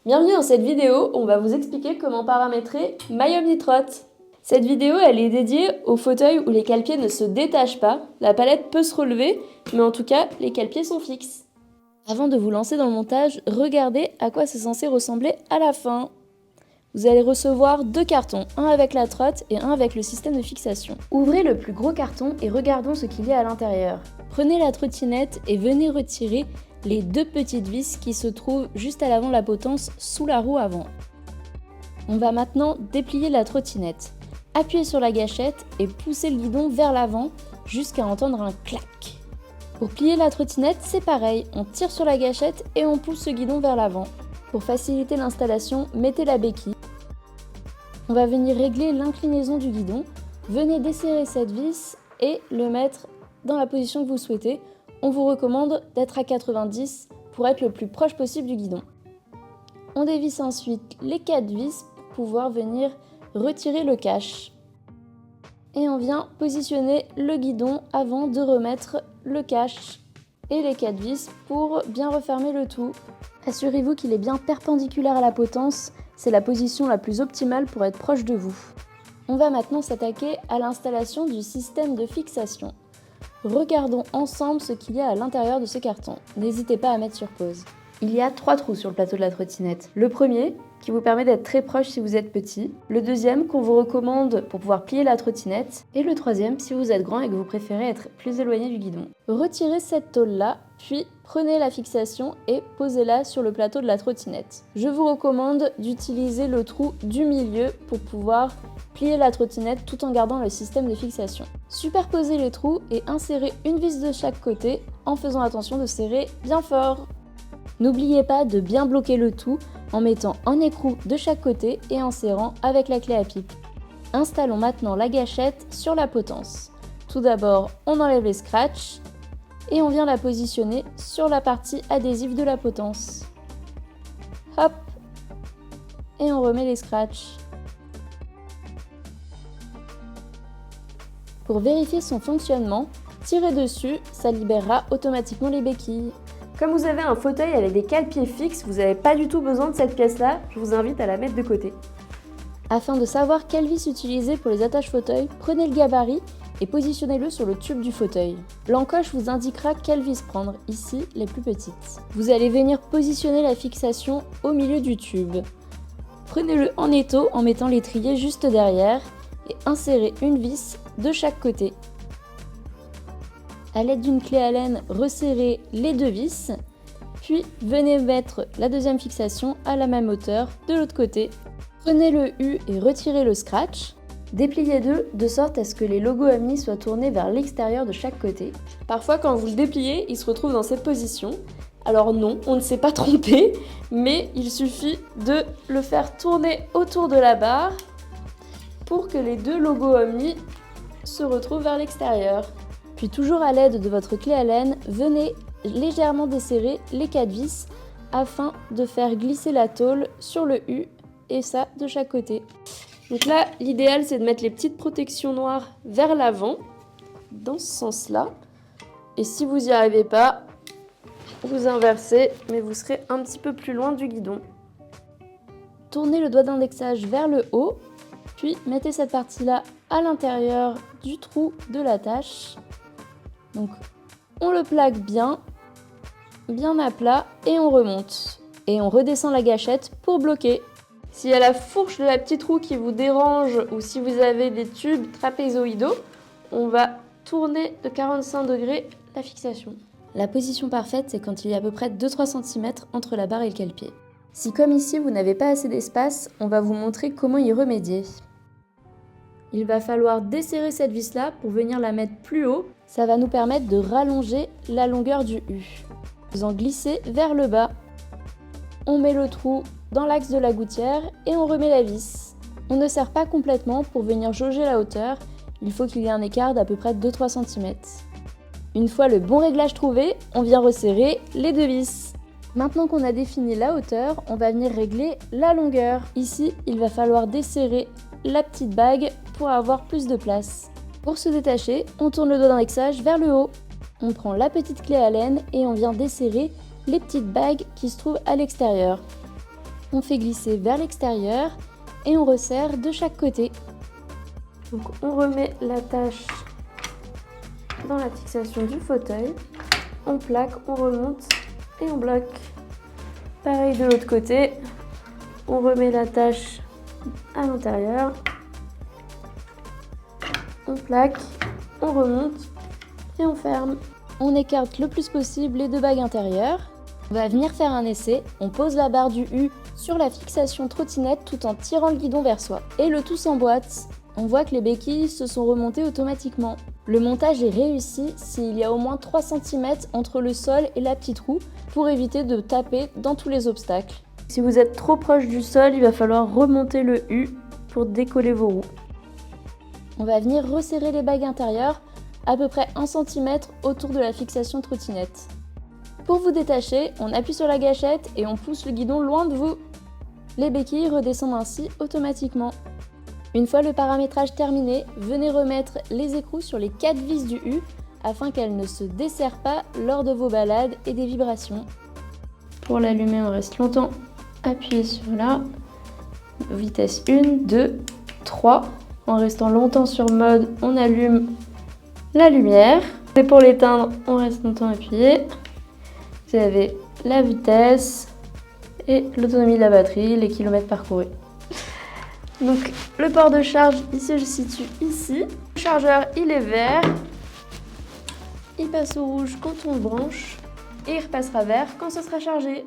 Bienvenue dans cette vidéo, on va vous expliquer comment paramétrer MyOmniTrot. Cette vidéo, elle est dédiée au fauteuil où les cale-pieds ne se détachent pas. La palette peut se relever, mais en tout cas, les cale-pieds sont fixes. Avant de vous lancer dans le montage, regardez à quoi c'est censé ressembler à la fin. Vous allez recevoir 2 cartons, un avec la trotte et un avec le système de fixation. Ouvrez le plus gros carton et regardons ce qu'il y a à l'intérieur. Prenez la trottinette et venez retirer les 2 petites vis qui se trouvent juste à l'avant de la potence sous la roue avant. On va maintenant déplier la trottinette. Appuyez sur la gâchette et poussez le guidon vers l'avant jusqu'à entendre un clac. Pour plier la trottinette, c'est pareil, on tire sur la gâchette et on pousse le guidon vers l'avant. Pour faciliter l'installation, mettez la béquille. On va venir régler l'inclinaison du guidon. Venez desserrer cette vis et le mettre dans la position que vous souhaitez. On vous recommande d'être à 90 pour être le plus proche possible du guidon. On dévisse ensuite les 4 vis pour pouvoir venir retirer le cache. Et on vient positionner le guidon avant de remettre le cache et les 4 vis pour bien refermer le tout. Assurez-vous qu'il est bien perpendiculaire à la potence, c'est la position la plus optimale pour être proche de vous. On va maintenant s'attaquer à l'installation du système de fixation. Regardons ensemble ce qu'il y a à l'intérieur de ce carton. N'hésitez pas à mettre sur pause. Il y a 3 trous sur le plateau de la trottinette. Le premier, qui vous permet d'être très proche si vous êtes petit. Le deuxième, qu'on vous recommande pour pouvoir plier la trottinette. Et le troisième, si vous êtes grand et que vous préférez être plus éloigné du guidon. Retirez cette tôle-là, puis prenez la fixation et posez-la sur le plateau de la trottinette. Je vous recommande d'utiliser le trou du milieu pour pouvoir plier la trottinette tout en gardant le système de fixation. Superposez les trous et insérez une vis de chaque côté en faisant attention de serrer bien fort. N'oubliez pas de bien bloquer le tout en mettant un écrou de chaque côté et en serrant avec la clé à pipe. Installons maintenant la gâchette sur la potence. Tout d'abord, on enlève les scratchs et on vient la positionner sur la partie adhésive de la potence. Hop! Et on remet les scratchs. Pour vérifier son fonctionnement, tirez dessus, ça libérera automatiquement les béquilles. Comme vous avez un fauteuil avec des cale-pieds fixes, vous n'avez pas du tout besoin de cette pièce-là, je vous invite à la mettre de côté. Afin de savoir quelle vis utiliser pour les attaches fauteuil, prenez le gabarit et positionnez-le sur le tube du fauteuil. L'encoche vous indiquera quelle vis prendre, ici les plus petites. Vous allez venir positionner la fixation au milieu du tube. Prenez-le en étau en mettant l'étrier juste derrière et insérez une vis de chaque côté. À l'aide d'une clé Allen, resserrez les 2 vis, puis venez mettre la deuxième fixation à la même hauteur de l'autre côté. Prenez le U et retirez le scratch. Dépliez-le de sorte à ce que les logos Omni soient tournés vers l'extérieur de chaque côté. Parfois, quand vous le dépliez, il se retrouve dans cette position. Alors non, on ne s'est pas trompé, mais il suffit de le faire tourner autour de la barre pour que les 2 logos Omni se retrouvent vers l'extérieur. Puis toujours à l'aide de votre clé Allen, venez légèrement desserrer les 4 vis afin de faire glisser la tôle sur le U et ça de chaque côté. Donc là, l'idéal c'est de mettre les petites protections noires vers l'avant, dans ce sens-là. Et si vous n'y arrivez pas, vous inversez, mais vous serez un petit peu plus loin du guidon. Tournez le doigt d'indexage vers le haut, puis mettez cette partie-là à l'intérieur du trou de l'attache. Donc on le plaque bien à plat et on remonte. Et on redescend la gâchette pour bloquer. S'il y a la fourche de la petite roue qui vous dérange ou si vous avez des tubes trapézoïdaux, on va tourner de 45 degrés la fixation. La position parfaite, c'est quand il y a à peu près 2-3 cm entre la barre et le cale-pied. Si comme ici vous n'avez pas assez d'espace, on va vous montrer comment y remédier. Il va falloir desserrer cette vis-là pour venir la mettre plus haut. Ça va nous permettre de rallonger la longueur du U. Vous en glissez vers le bas. On met le trou dans l'axe de la gouttière et on remet la vis. On ne serre pas complètement pour venir jauger la hauteur. Il faut qu'il y ait un écart d'à peu près 2-3 cm. Une fois le bon réglage trouvé, on vient resserrer les 2 vis. Maintenant qu'on a défini la hauteur, on va venir régler la longueur. Ici, il va falloir desserrer la petite bague pour avoir plus de place. Pour se détacher, on tourne le doigt d'indexage vers le haut. On prend la petite clé Allen et on vient desserrer les petites bagues qui se trouvent à l'extérieur. On fait glisser vers l'extérieur et on resserre de chaque côté. Donc on remet l'attache dans la fixation du fauteuil. On plaque, on remonte et on bloque. Pareil de l'autre côté. On remet l'attache à l'intérieur. On plaque, on remonte et on ferme. On écarte le plus possible les deux bagues intérieures. On va venir faire un essai. On pose la barre du U sur la fixation trottinette tout en tirant le guidon vers soi. Et le tout s'emboîte. On voit que les béquilles se sont remontées automatiquement. Le montage est réussi s'il y a au moins 3 cm entre le sol et la petite roue pour éviter de taper dans tous les obstacles. Si vous êtes trop proche du sol, il va falloir remonter le U pour décoller vos roues. On va venir resserrer les bagues intérieures à peu près 1 cm autour de la fixation trottinette. Pour vous détacher, on appuie sur la gâchette et on pousse le guidon loin de vous. Les béquilles redescendent ainsi automatiquement. Une fois le paramétrage terminé, venez remettre les écrous sur les 4 vis du U afin qu'elles ne se desserrent pas lors de vos balades et des vibrations. Pour l'allumer, on reste longtemps appuyé sur la vitesse 1, 2, 3. En restant longtemps sur mode, on allume la lumière. Et pour l'éteindre, on reste longtemps appuyé. Vous avez la vitesse et l'autonomie de la batterie, les kilomètres parcourus. Donc le port de charge, il se situe ici. Le chargeur, il est vert. Il passe au rouge quand on le branche et il repassera vert quand ce sera chargé.